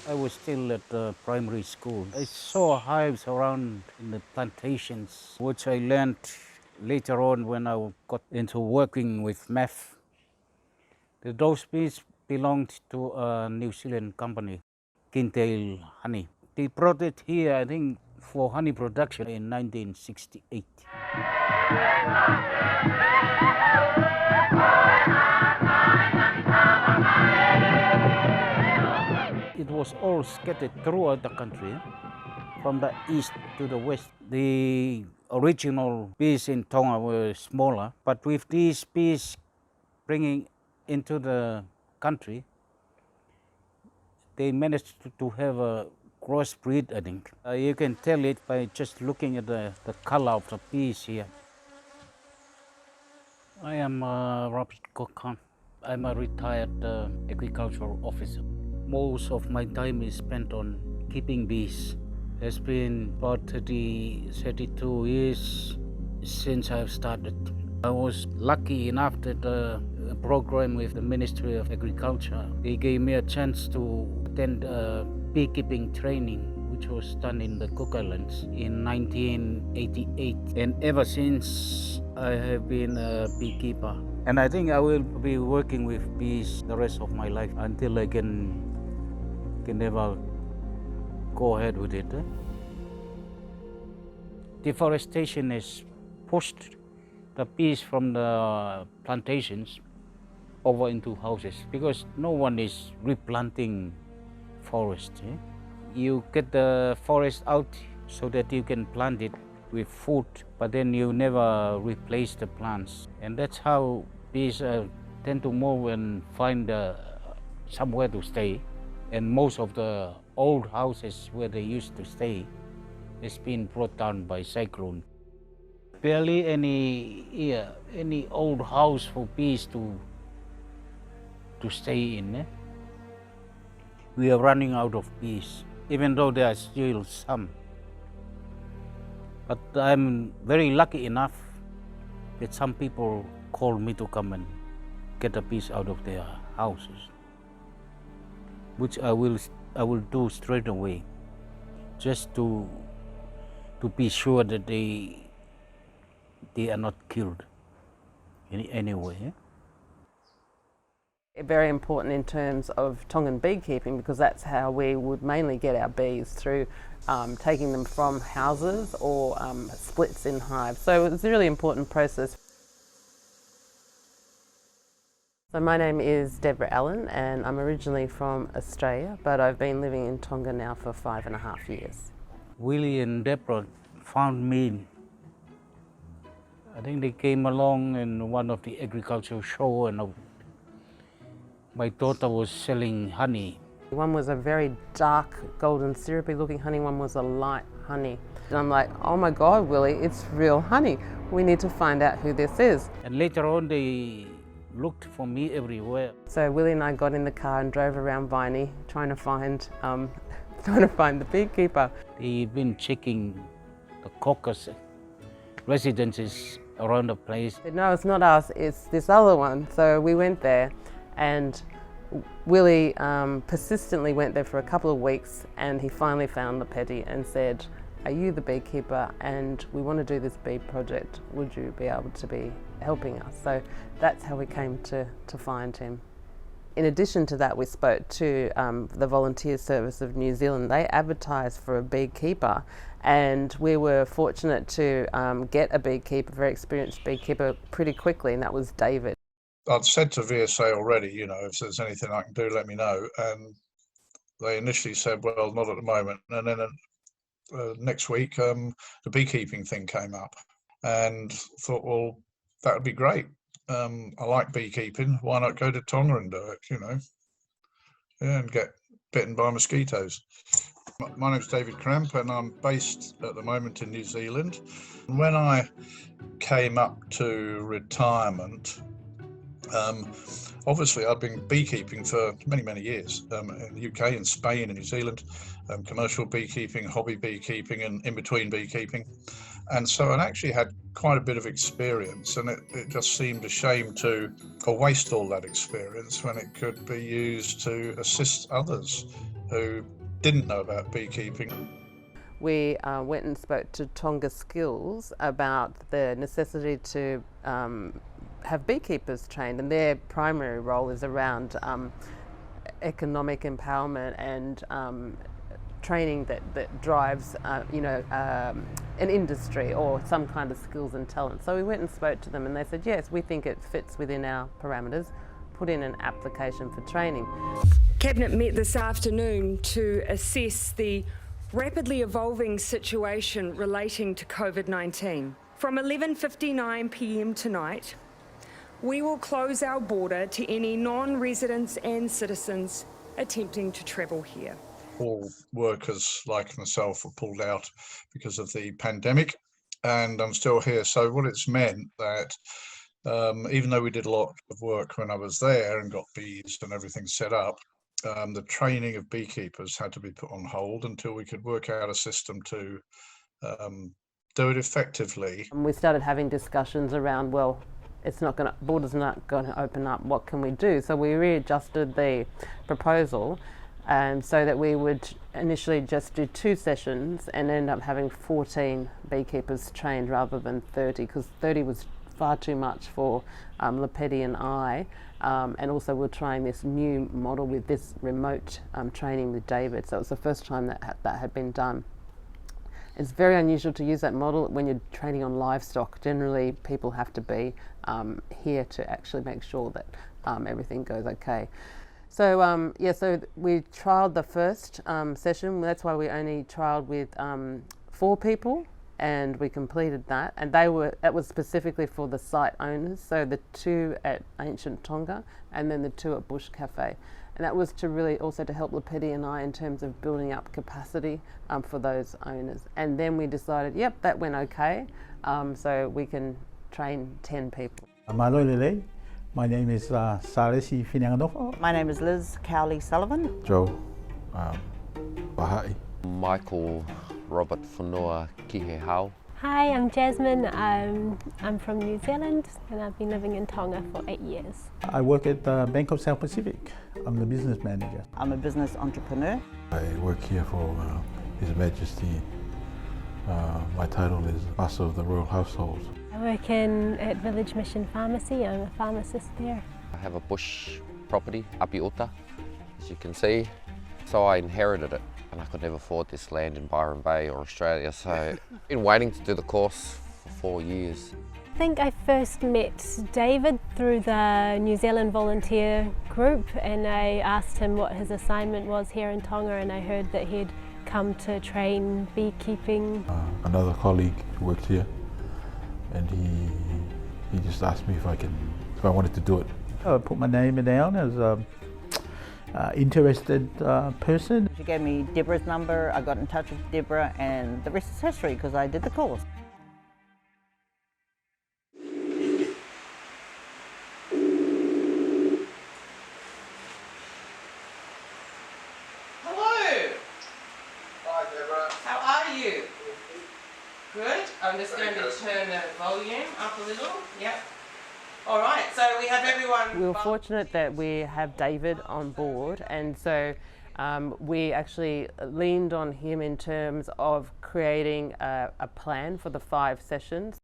I was still at primary school. I saw hives around in the plantations, which I learned later on when I got into working with math. Those bees belonged to a New Zealand company, Kintail Honey. They brought it here, I think, for honey production in 1968. It was all scattered throughout the country, from the east to the west. The original bees in Tonga were smaller, but with these bees bringing into the country, they managed to have a crossbreed, I think. You can tell it by just looking at the color of the bees here. I am Robert Kokhan. I'm a retired agricultural officer. Most of my time is spent on keeping bees. It's been about 32 years since I've started. I was lucky enough that a program with the Ministry of Agriculture, they gave me a chance to attend a beekeeping training, which was done in the Cook Islands in 1988. And ever since, I have been a beekeeper. And I think I will be working with bees the rest of my life until I can never go ahead with it. Deforestation has pushed the bees from the plantations over into houses because no one is replanting forest. You get the forest out so that you can plant it with food, but then you never replace the plants. And that's how bees tend to move and find somewhere to stay. And most of the old houses where they used to stay has been brought down by cyclone. Barely any old house for bees to stay in. We are running out of bees, even though there are still some. But I'm very lucky enough that some people call me to come and get the bees out of their houses, which I will do straight away, just to be sure that they are not killed in any way. Very important in terms of Tongan beekeeping, because that's how we would mainly get our bees, through taking them from houses or splits in hives. So it's a really important process. So my name is Deborah Allen and I'm originally from Australia, but I've been living in Tonga now for 5.5 years. Willie and Deborah found me. I think they came along in one of the agricultural show, and my daughter was selling honey. One was a very dark golden syrupy looking honey, one was a light honey. And I'm like, oh my God, Willie, it's real honey. We need to find out who this is. And later on they looked for me everywhere. So Willie and I got in the car and drove around Viney trying to find the beekeeper. They've been checking the caucus residences around the place. No, it's not us, it's this other one. So we went there, and Willie persistently went there for a couple of weeks, and he finally found the petty and said, are you the beekeeper, and we want to do this bee project, would you be able to be helping us? So that's how we came to find him. In addition to that, we spoke to the Volunteer Service of New Zealand. They advertised for a beekeeper, and we were fortunate to get a beekeeper, very experienced beekeeper, pretty quickly, and that was David. I'd said to VSA already, if there's anything I can do, let me know. And they initially said, well, not at the moment. And then next week, the beekeeping thing came up, and thought, well, that would be great. I like beekeeping. Why not go to Tonga and do it, and get bitten by mosquitoes. My name's David Cramp, and I'm based at the moment in New Zealand. When I came up to retirement, obviously I've been beekeeping for many, many years in the UK and Spain and New Zealand, commercial beekeeping, hobby beekeeping, and in-between beekeeping. And so I actually had quite a bit of experience, and it just seemed a shame to waste all that experience when it could be used to assist others who didn't know about beekeeping. We went and spoke to Tonga Skills about the necessity to have beekeepers trained, and their primary role is around economic empowerment and training that drives an industry or some kind of skills and talent. So we went and spoke to them and they said, yes, we think it fits within our parameters, put in an application for training. Cabinet met this afternoon to assess the rapidly evolving situation relating to COVID-19. From 11:59 p.m. tonight, we will close our border to any non-residents and citizens attempting to travel here. All workers like myself were pulled out because of the pandemic, and I'm still here. So what it's meant that even though we did a lot of work when I was there and got bees and everything set up, the training of beekeepers had to be put on hold until we could work out a system to do it effectively. And we started having discussions around, well, borders not going to open up, what can we do? So we readjusted the proposal so that we would initially just do 2 sessions and end up having 14 beekeepers trained rather than 30, because 30 was far too much for Lepeti and I. And also we're trying this new model with this remote training with David. So it was the first time that had been done. It's very unusual to use that model when you're training on livestock. Generally, people have to be here to actually make sure that everything goes okay. So so we trialled the first session. That's why we only trialled with 4 people, and we completed that. And that was specifically for the site owners. So the 2 at Ancient Tonga, and then the 2 at Bush Cafe. And that was to really also to help Lepeti and I in terms of building up capacity for those owners. And then we decided, yep, that went okay, so we can train 10 people. My name is Saresi Finyanganofo. My name is Liz Cowley-Sullivan. Joe Bahai. Michael Robert Funua Kihehau. Hi, I'm Jasmine. I'm from New Zealand and I've been living in Tonga for 8 years. I work at the Bank of South Pacific. I'm the business manager. I'm a business entrepreneur. I work here for His Majesty. My title is Master of the Royal Household. I work at Village Mission Pharmacy. I'm a pharmacist there. I have a bush property, Apiota, as you can see. So I inherited it and I could never afford this land in Byron Bay or Australia, so I've been waiting to do the course for 4 years. I think I first met David through the New Zealand volunteer group, and I asked him what his assignment was here in Tonga, and I heard that he'd come to train beekeeping. Another colleague who works here, and he just asked me if I wanted to do it. I put my name down as an interested person. She gave me Deborah's number. I got in touch with Deborah, and the rest is history because I did the course. Hello. Hi, Deborah. How are you? Good. I'm just going to turn the volume up a little. Yep. All right, so we have everyone. We were fortunate that we have David on board, and so we actually leaned on him in terms of creating a plan for the 5 sessions.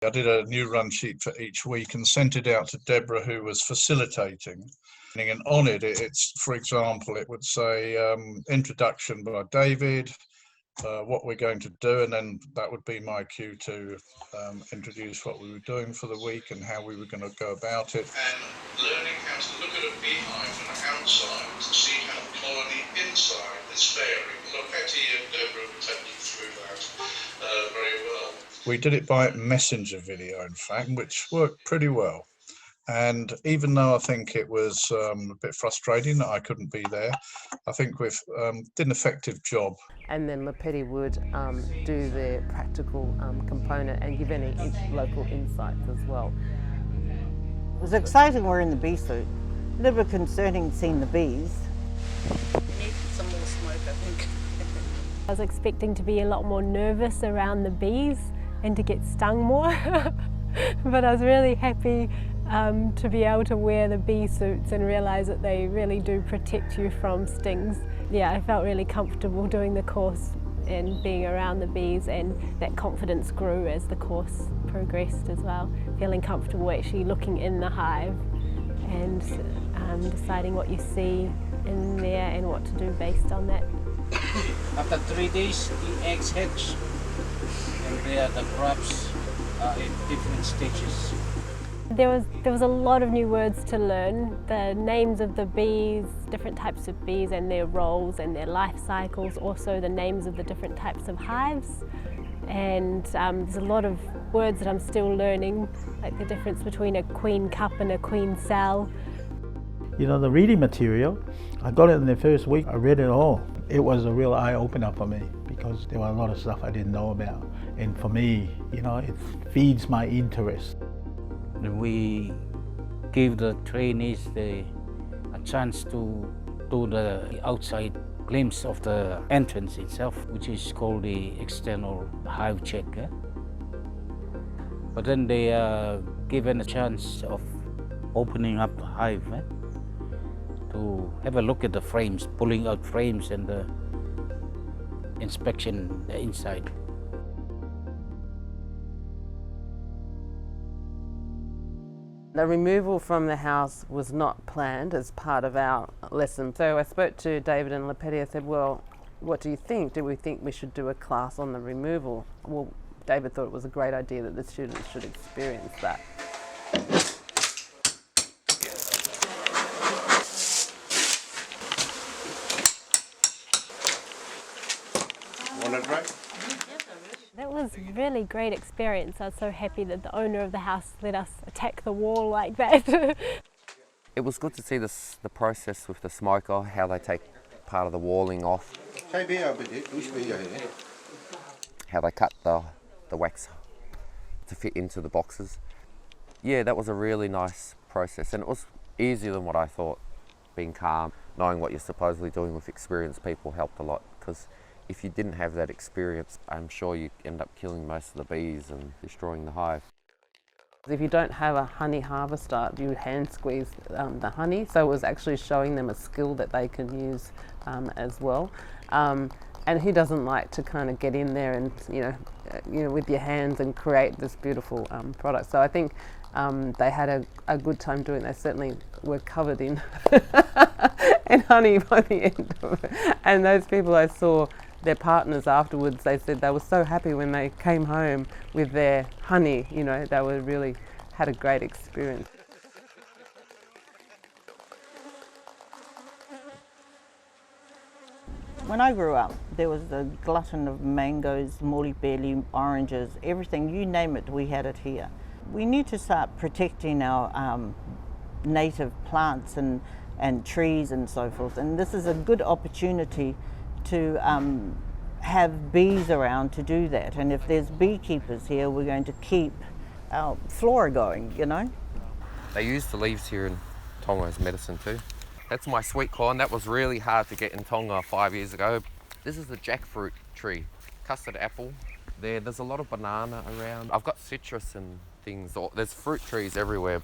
I did a new run sheet for each week and sent it out to Deborah, who was facilitating. And on it, it's, for example, it would say introduction by David, what we're going to do, and then that would be my cue to introduce what we were doing for the week and how we were going to go about it. And learning how to look at a beehive from the outside to see how the colony inside is faring. Lepeti and Deborah will take you through that very well. We did it by messenger video, in fact, which worked pretty well. And even though I think it was a bit frustrating that I couldn't be there, I think we've did an effective job. And then Lepeti would do the practical component and give any local insights as well. It was exciting wearing the bee suit. A little bit concerning seeing the bees. We need some more smoke, I think. I was expecting to be a lot more nervous around the bees and to get stung more, but I was really happy to be able to wear the bee suits and realise that they really do protect you from stings. yeah, I felt really comfortable doing the course and being around the bees, and that confidence grew as the course progressed as well. Feeling comfortable actually looking in the hive and deciding what you see in there and what to do based on that. After 3 days, the eggs hatch, and there the grubs are in different stages. There was a lot of new words to learn, the names of the bees, different types of bees and their roles and their life cycles, also the names of the different types of hives. And there's a lot of words that I'm still learning, like the difference between a queen cup and a queen cell. You know, the reading material, I got it in the first week, I read it all. It was a real eye-opener for me because there were a lot of stuff I didn't know about. And for me, you know, it feeds my interest. We give the trainees a chance to do the outside glimpse of the entrance itself, which is called the external hive check. But then they are given a chance of opening up the hive to have a look at the frames, pulling out frames and the inspection inside. The removal from the house was not planned as part of our lesson. So I spoke to David and Lepeti. I said, well, what do you think? Do we think we should do a class on the removal? Well, David thought it was a great idea that the students should experience that. That was a really great experience. I was so happy that the owner of the house let us attack the wall like that. It was good to see the process with the smoker, how they take part of the walling off, how they cut the wax to fit into the boxes. Yeah, that was a really nice process, and it was easier than what I thought. Being calm, knowing what you're supposedly doing with experienced people helped a lot, because if you didn't have that experience, I'm sure you end up killing most of the bees and destroying the hive. If you don't have a honey harvester, you hand squeeze the honey. So it was actually showing them a skill that they can use as well. And who doesn't like to kind of get in there and with your hands and create this beautiful product? So I think they had a good time doing it. They certainly were covered in in honey by the end of it. And those people I saw, their partners afterwards, they said they were so happy when they came home with their honey. You know, they were really had a great experience. When I grew up, there was a glutton of mangoes, moribeli, oranges, everything, you name it, we had it here. We need to start protecting our native plants and trees and so forth, and this is a good opportunity to have bees around to do that. And if there's beekeepers here, we're going to keep our flora going, you know. They use the leaves here in Tonga as medicine too. That's my sweet corn. That was really hard to get in Tonga 5 years ago. This is the jackfruit tree, custard apple. There's a lot of banana around. I've got citrus and things. There's fruit trees everywhere.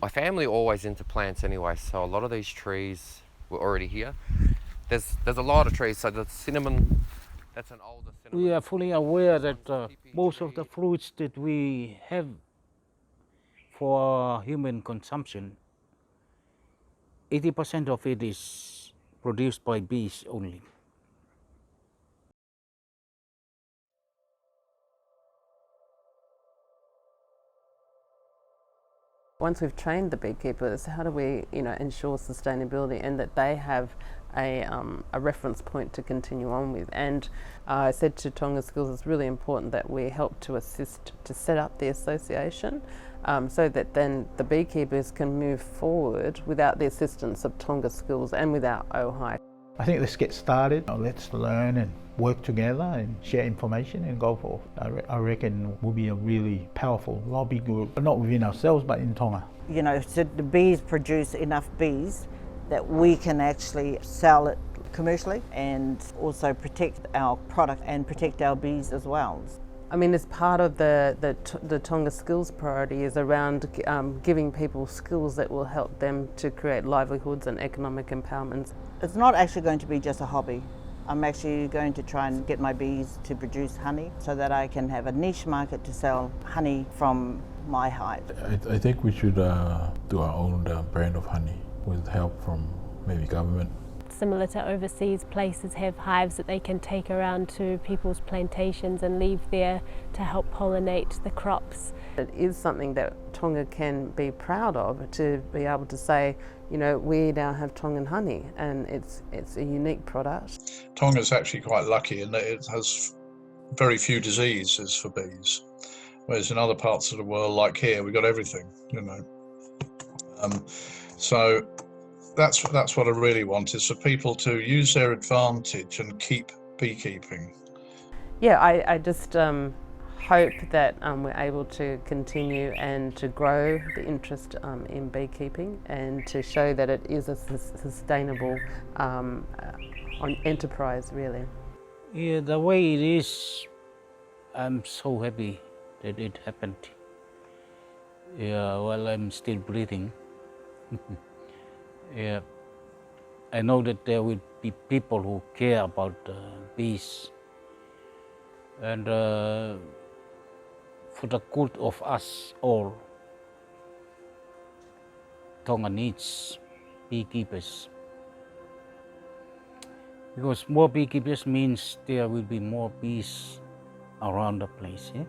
My family are always into plants anyway, so a lot of these trees were already here. There's a lot of trees, so the cinnamon, that's an older cinnamon. We are fully aware that most of the fruits that we have for human consumption, 80% of it is produced by bees only. Once we've trained the beekeepers, how do we, ensure sustainability and that they have a reference point to continue on with? And I said to Tonga Skills, it's really important that we help to assist to set up the association so that then the beekeepers can move forward without the assistance of Tonga Skills and without OHAI. I think let's get started. Let's learn and work together and share information and go forth. I reckon we'll be a really powerful lobby group, not within ourselves, but in Tonga. You know, so the bees produce enough bees that we can actually sell it commercially and also protect our product and protect our bees as well. I mean, as part of the Tonga Skills priority is around giving people skills that will help them to create livelihoods and economic empowerment. It's not actually going to be just a hobby. I'm actually going to try and get my bees to produce honey so that I can have a niche market to sell honey from my hive. I think we should do our own brand of honey with help from maybe government. Similar to overseas, places have hives that they can take around to people's plantations and leave there to help pollinate the crops. It is something that Tonga can be proud of, to be able to say, you know, we now have Tongan honey, and it's a unique product. Tonga's actually quite lucky in that it has very few diseases for bees, whereas in other parts of the world, like here, we've got everything, you know. So that's what I really want, is for people to use their advantage and keep beekeeping. Yeah, I just hope that we're able to continue and to grow the interest in beekeeping, and to show that it is a sustainable enterprise, really. Yeah, the way it is, I'm so happy that it happened. Yeah, well, I'm still breathing. Yeah, I know that there will be people who care about bees, and for the good of us all, Tonga needs beekeepers. Because more beekeepers means there will be more bees around the place. Yeah?